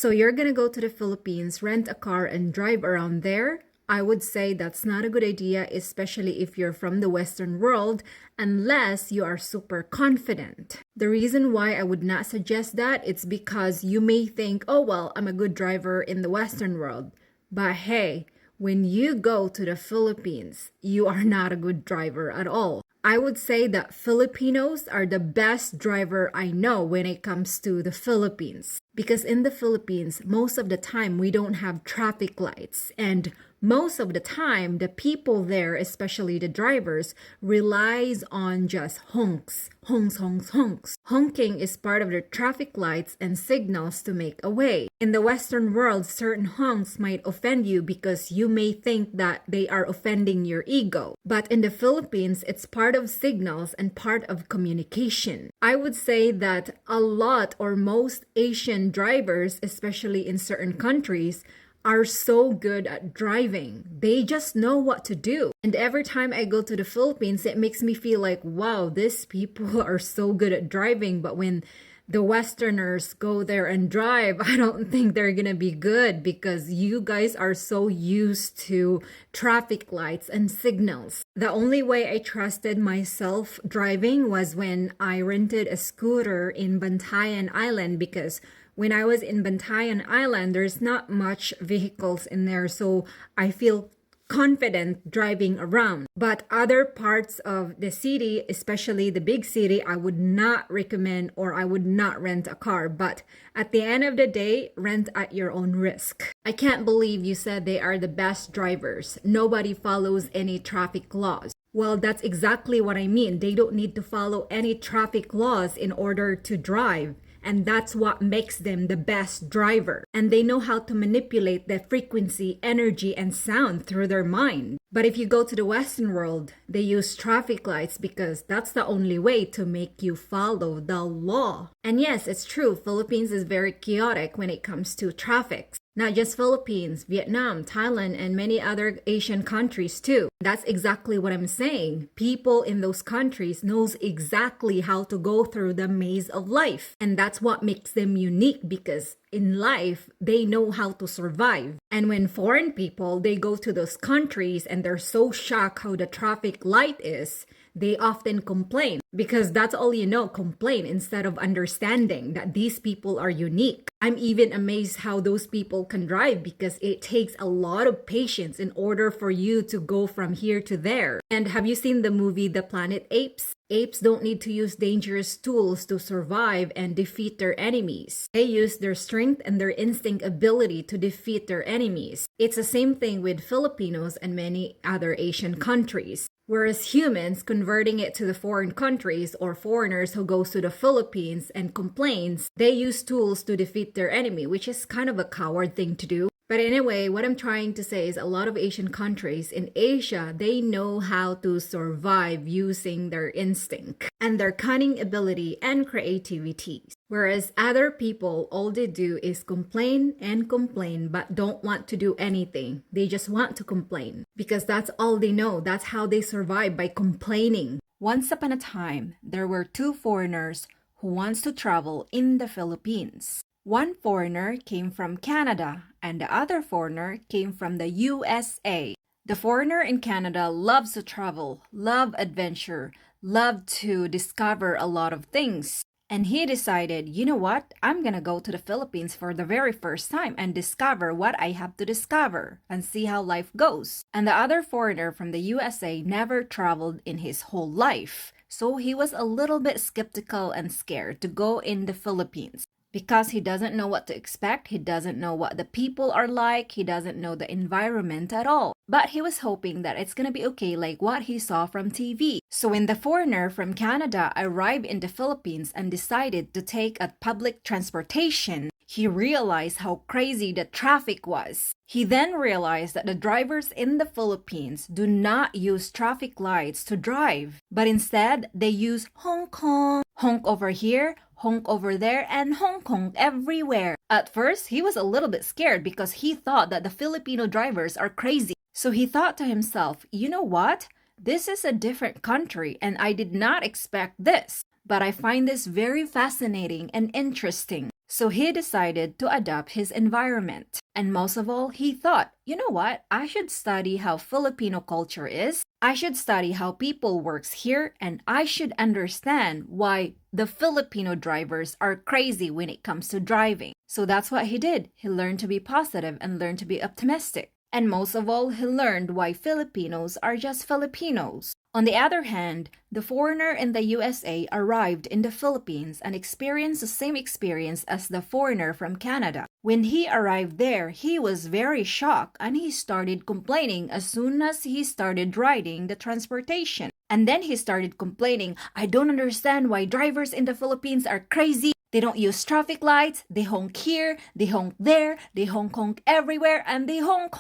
So you're gonna go to the Philippines, rent a car, and drive around there? I would say that's not a good idea, especially if you're from the Western world, unless you are super confident. The reason why I would not suggest that, it's because you may think, oh well, I'm a good driver in the Western world. But hey, when you go to the Philippines, you are not a good driver at all. I would say that Filipinos are the best driver I know when it comes to the Philippines. Because in the Philippines, most of the time we don't have traffic lights. And most of the time, the people there, especially the drivers, relies on just honks. Honks, honks, honks. Honking is part of the traffic lights and signals to make a way. In the Western world, certain honks might offend you because you may think that they are offending your ego. But in the Philippines, it's part of signals and part of communication. I would say that a lot or most Asian drivers, especially in certain countries, are so good at driving. They just know what to do. And every time I go to the Philippines, it makes me feel like, wow, these people are so good at driving. But when the Westerners go there and drive, I don't think they're gonna be good because you guys are so used to traffic lights and signals. The only way I trusted myself driving was when I rented a scooter in Bantayan Island, because when I was in Bantayan Island, there's not much vehicles in there, so I feel confident driving around. But other parts of the city, especially the big city, I would not recommend, or I would not rent a car. But at the end of the day, rent at your own risk. I can't believe you said they are the best drivers. Nobody follows any traffic laws. Well, that's exactly what I mean. They don't need to follow any traffic laws in order to drive. And that's what makes them the best driver. And they know how to manipulate the frequency, energy, and sound through their mind. But if you go to the Western world, they use traffic lights because that's the only way to make you follow the law. And yes, it's true, Philippines is very chaotic when it comes to traffic. Not just Philippines, Vietnam, Thailand, and many other Asian countries too. That's exactly what I'm saying. People in those countries knows exactly how to go through the maze of life. And that's what makes them unique, because in life, they know how to survive. And when foreign people, they go to those countries and they're so shocked how the traffic light is, they often complain, because that's all you know, complain, instead of understanding that these people are unique. I'm even amazed how those people can drive, because it takes a lot of patience in order for you to go from here to there. And have you seen the movie The Planet Apes? Apes don't need to use dangerous tools to survive and defeat their enemies. They use their strength and their instinct ability to defeat their enemies. It's the same thing with Filipinos and many other Asian countries. Whereas humans, converting it to the foreign countries, or foreigners who goes to the Philippines and complains, they use tools to defeat their enemy, which is kind of a coward thing to do. But anyway, what I'm trying to say is a lot of Asian countries in Asia, they know how to survive using their instinct and their cunning ability and creativity. Whereas other people, all they do is complain and complain, but don't want to do anything. They just want to complain because that's all they know. That's how they survive, by complaining. Once upon a time, there were two foreigners who wants to travel in the Philippines. One foreigner came from Canada and the other foreigner came from the USA. The foreigner in Canada loves to travel, love adventure, love to discover a lot of things. And he decided, you know what, I'm gonna go to the Philippines for the very first time and discover what I have to discover and see how life goes. And the other foreigner from the USA never traveled in his whole life. So he was a little bit skeptical and scared to go in the Philippines. Because he doesn't know what to expect, he doesn't know what the people are like, he doesn't know the environment at all. But he was hoping that it's gonna be okay like what he saw from TV. So when the foreigner from Canada arrived in the Philippines and decided to take a public transportation, he realized how crazy the traffic was. He then realized that the drivers in the Philippines do not use traffic lights to drive, but instead they use honk honk. Honk over here, honk over there, and honk honk everywhere. At first, he was a little bit scared because he thought that the Filipino drivers are crazy. So he thought to himself, you know what? This is a different country and I did not expect this. But I find this very fascinating and interesting. So he decided to adapt his environment. And most of all, he thought, you know what? I should study how Filipino culture is. I should study how people works here, and I should understand why the Filipino drivers are crazy when it comes to driving. So that's what he did. He learned to be positive and learned to be optimistic. And most of all, he learned why Filipinos are just Filipinos. On the other hand, the foreigner in the USA arrived in the Philippines and experienced the same experience as the foreigner from Canada. When he arrived there, he was very shocked and he started complaining as soon as he started riding the transportation. And then he started complaining, I don't understand why drivers in the Philippines are crazy. They don't use traffic lights, they honk here, they honk there, they honk everywhere, and they honk.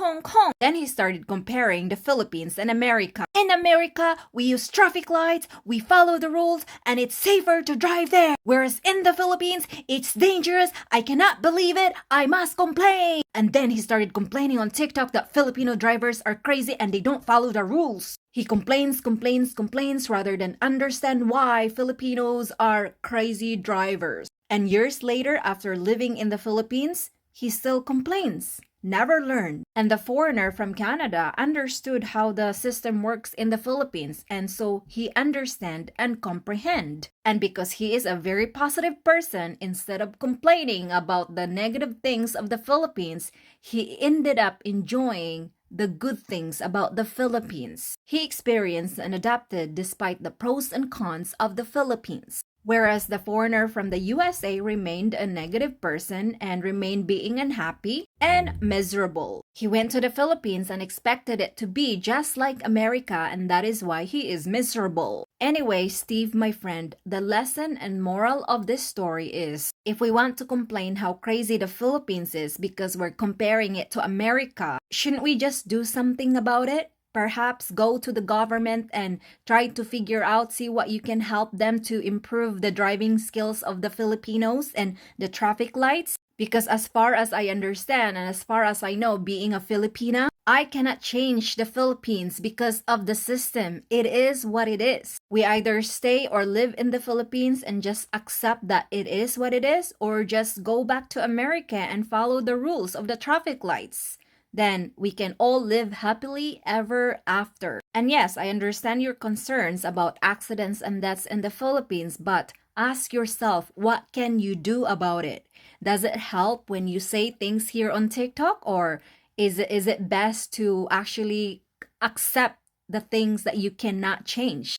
Then he started comparing the Philippines and America. In America, we use traffic lights, we follow the rules, and it's safer to drive there. Whereas in the Philippines, it's dangerous, I cannot believe it, I must complain. And then he started complaining on TikTok that Filipino drivers are crazy and they don't follow the rules. He complains rather than understand why Filipinos are crazy drivers. And years later, after living in the Philippines, he still complains. Never learned. And the foreigner from Canada understood how the system works in the Philippines, and so he understand and comprehend. And because he is a very positive person, instead of complaining about the negative things of the Philippines, he ended up enjoying the good things about the Philippines. He experienced and adapted despite the pros and cons of the Philippines. Whereas the foreigner from the USA remained a negative person and remained being unhappy and miserable. He went to the Philippines and expected it to be just like America, and that is why he is miserable. Anyway, Steve, my friend, the lesson and moral of this story is, if we want to complain how crazy the Philippines is because we're comparing it to America, shouldn't we just do something about it? Perhaps go to the government and try to figure out, see what you can help them to improve the driving skills of the Filipinos and the traffic lights. Because as far as I understand and as far as I know, being a Filipina, I cannot change the Philippines because of the system. It is what it is. We either stay or live in the Philippines and just accept that it is what it is, or just go back to America and follow the rules of the traffic lights. Then we can all live happily ever after. And yes, I understand your concerns about accidents and deaths in the Philippines, but ask yourself, what can you do about it? Does it help when you say things here on TikTok, or is it best to actually accept the things that you cannot change?